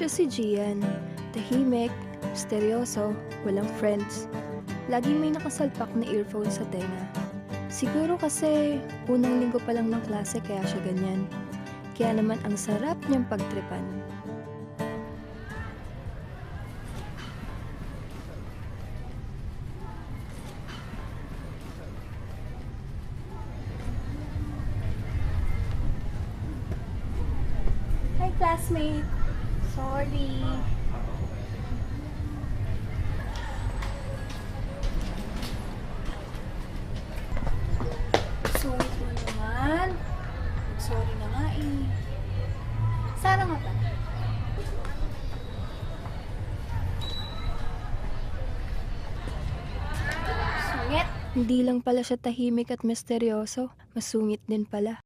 si Gian. Tahimik, misteryoso, walang friends. Laging may nakasalpak na earphone sa tenga. Siguro kasi unang linggo pa lang ng klase kaya siya ganyan. Kaya naman ang sarap niyang pagtripan. Hi classmate! Sorry. Sorry mo naman. Sorry na nga eh. Sana nga ba? Sungit. Hindi lang pala siya tahimik at misteryoso. Masungit din pala.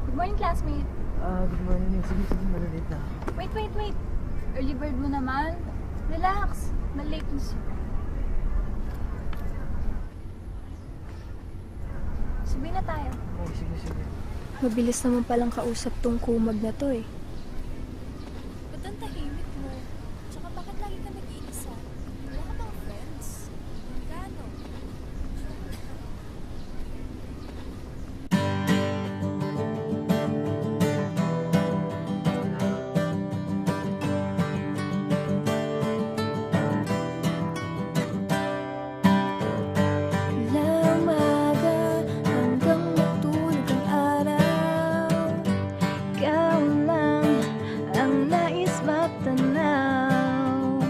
Good morning, classmate. Good morning. Sige, malilate na. Wait. Early bird mo naman. Relax. Malate na siya. Sabihin na tayo. Okay, sige. Mabilis naman palang kausap tong kumag na to eh. Ba't ang tahimik mo? Tsaka bakit lagi ka nag-iisa? Wala ka bang friends? Gano? Mula umaga hanggang matulog ang araw, ikaw lang ang nais matanaw.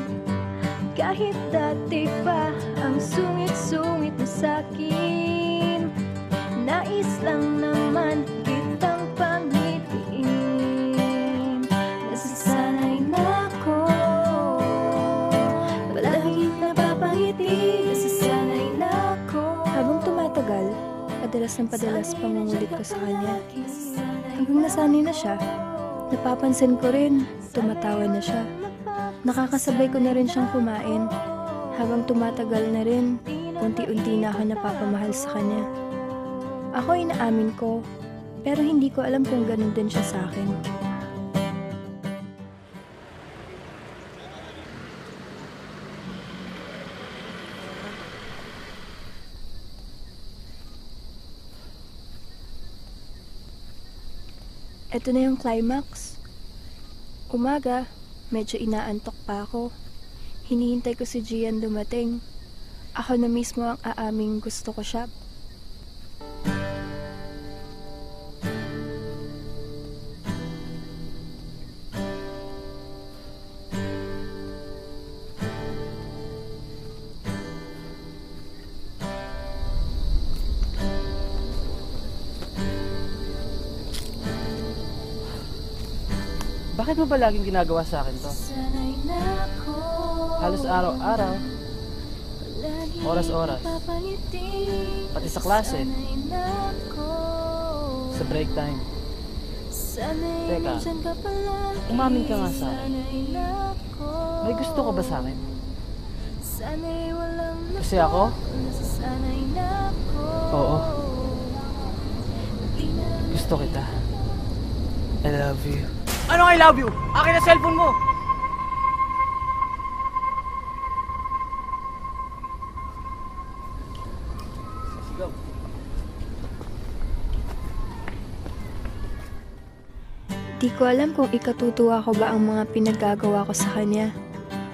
Kahit dati pa ang sungit-sungit mo sa'kin, nais lang naman kitang panghitiin. Nasasanay na ako, palaging napapangiti. Nasasanay na ako. Habang tumatagal, padalas pangungulit ko sa kanya. Hanggang nasanay na siya, napapansin ko rin, tumatawa na siya. Nakakasabay ko na rin siyang kumain. Habang tumatagal na rin, unti-unti na ako napapamahal sa kanya. Ako inaamin ko, pero hindi ko alam kung ganun din siya sa akin. Ito na yung climax. Umaga, medyo inaantok pa ako. Hinihintay ko si Gian dumating. Ako na mismo ang aaming gusto ko siya. Bakit mo ba laging ginagawa sa akin to? Sanay na ako. Halos araw-araw, oras-oras. Pati sa klase. Sanay na ako. sa break time. Sanay Teka, nandyan ka palagi. umamin ka nga sa akin. Sanay na ako. May gusto ka ba sa akin? Sanay walang Kasi ako? nasasanay na ako. Oo. Di na Gusto kita. I love you. Anong I love you? Akin na cellphone mo! Sigaw. Di ko alam kung ikatutuwa ko ba ang mga pinaggagawa ko sa kanya.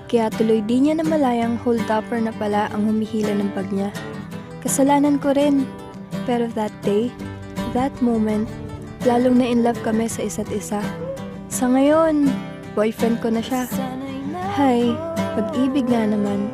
Kaya tuloy di niya namalayang hold-upper na pala ang humihila ng bag niya. Kasalanan ko rin. Pero that day, that moment, lalong na in love kami sa isa't isa. Sa ngayon, boyfriend ko na siya. Hay, pag-ibig nga naman.